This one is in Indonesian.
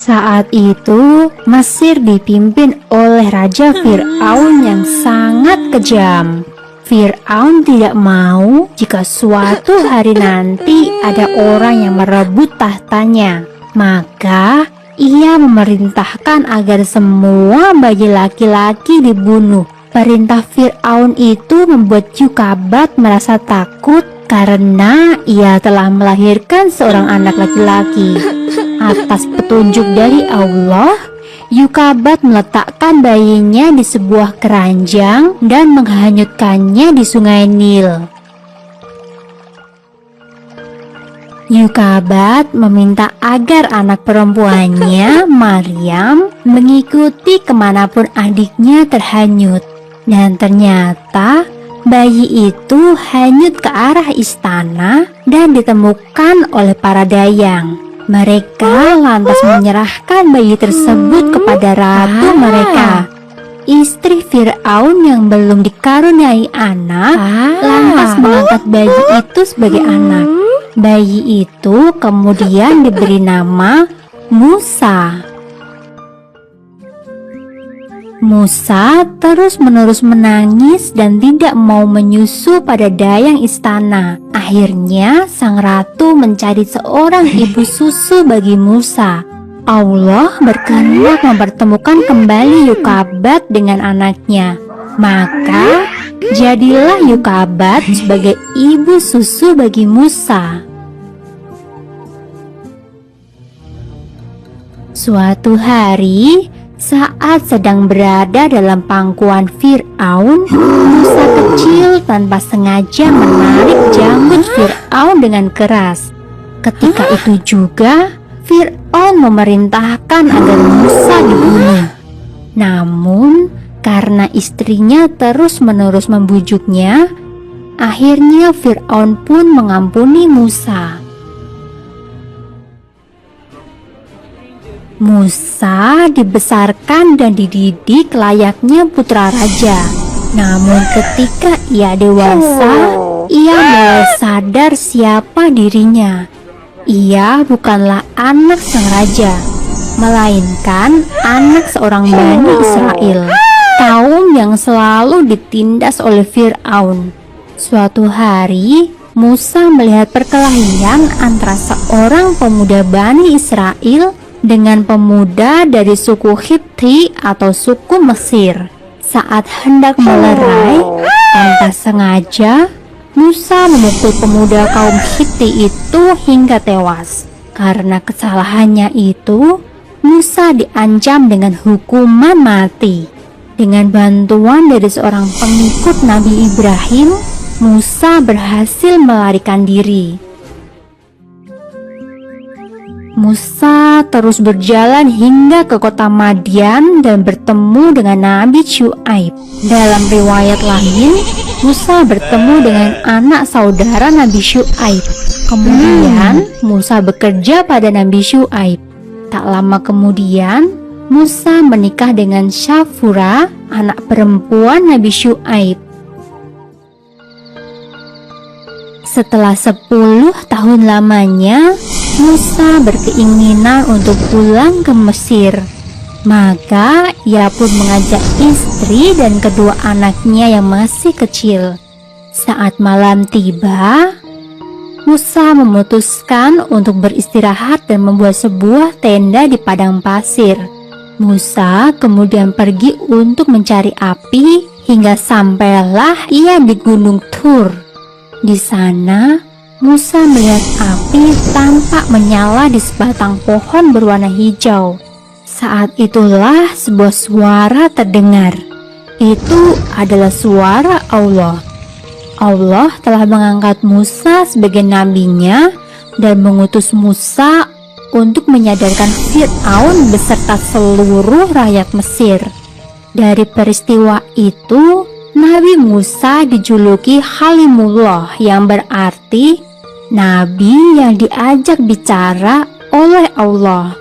Saat itu, Mesir dipimpin oleh Raja Fir'aun yang sangat kejam. Fir'aun tidak mau jika suatu hari nanti ada orang yang merebut tahtanya. Maka, ia memerintahkan agar semua bayi laki-laki dibunuh. Perintah Fir'aun itu membuat Yukabat merasa takut karena ia telah melahirkan seorang anak laki-laki. Atas petunjuk dari Allah, Yukabat meletakkan bayinya di sebuah keranjang dan menghanyutkannya di sungai Nil. Yukabat meminta agar anak perempuannya, Maryam, mengikuti kemanapun adiknya terhanyut. Dan ternyata bayi itu hanyut ke arah istana dan ditemukan oleh para dayang. Mereka lantas menyerahkan bayi tersebut kepada ratu mereka. Istri Fir'aun yang belum dikaruniai anak lantas mengangkat bayi itu sebagai anak. Bayi itu kemudian diberi nama Musa. Musa terus-menerus menangis dan tidak mau menyusu pada dayang istana. Akhirnya sang ratu mencari seorang ibu susu bagi Musa. Allah berkehendak mempertemukan kembali Yukabat dengan anaknya. Maka jadilah Yukabat sebagai ibu susu bagi Musa. Suatu hari, saat sedang berada dalam pangkuan Fir'aun, Musa kecil tanpa sengaja menarik janggut Fir'aun dengan keras. Ketika itu juga, Fir'aun memerintahkan agar Musa dibunuh. Namun, karena istrinya terus-menerus membujuknya, akhirnya Fir'aun pun mengampuni Musa. Musa dibesarkan dan dididik layaknya putra raja. Namun ketika ia dewasa, ia mulai sadar siapa dirinya. Ia bukanlah anak sang raja, melainkan anak seorang Bani Israel, kaum yang selalu ditindas oleh Fir'aun. Suatu hari, Musa melihat perkelahian antara seorang pemuda Bani Israel dengan pemuda dari suku Hiti atau suku Mesir. Saat hendak melerai, tanpa sengaja Musa memukul pemuda kaum Hiti itu hingga tewas. Karena kesalahannya itu, Musa diancam dengan hukuman mati. Dengan bantuan dari seorang pengikut Nabi Ibrahim, Musa berhasil melarikan diri. Musa terus berjalan hingga ke kota Madian dan bertemu dengan Nabi Syuaib. Dalam riwayat lain, Musa bertemu dengan anak saudara Nabi Syuaib. Kemudian Musa bekerja pada Nabi Syuaib. Tak lama kemudian, Musa menikah dengan Syafura, anak perempuan Nabi Syuaib. Setelah 10 tahun lamanya, Musa berkeinginan untuk pulang ke Mesir. Maka ia pun mengajak istri dan kedua anaknya yang masih kecil. Saat malam tiba, Musa memutuskan untuk beristirahat dan membuat sebuah tenda di padang pasir. Musa kemudian pergi untuk mencari api hingga sampailah ia di Gunung Tur. Di sana, Musa melihat api tampak menyala di sebatang pohon berwarna hijau. Saat itulah sebuah suara terdengar. Itu adalah suara Allah. Allah telah mengangkat Musa sebagai nabinya dan mengutus Musa untuk menyadarkan Fir'aun beserta seluruh rakyat Mesir. Dari peristiwa itu, Nabi Musa dijuluki Halimullah, yang berarti Nabi yang diajak bicara oleh Allah.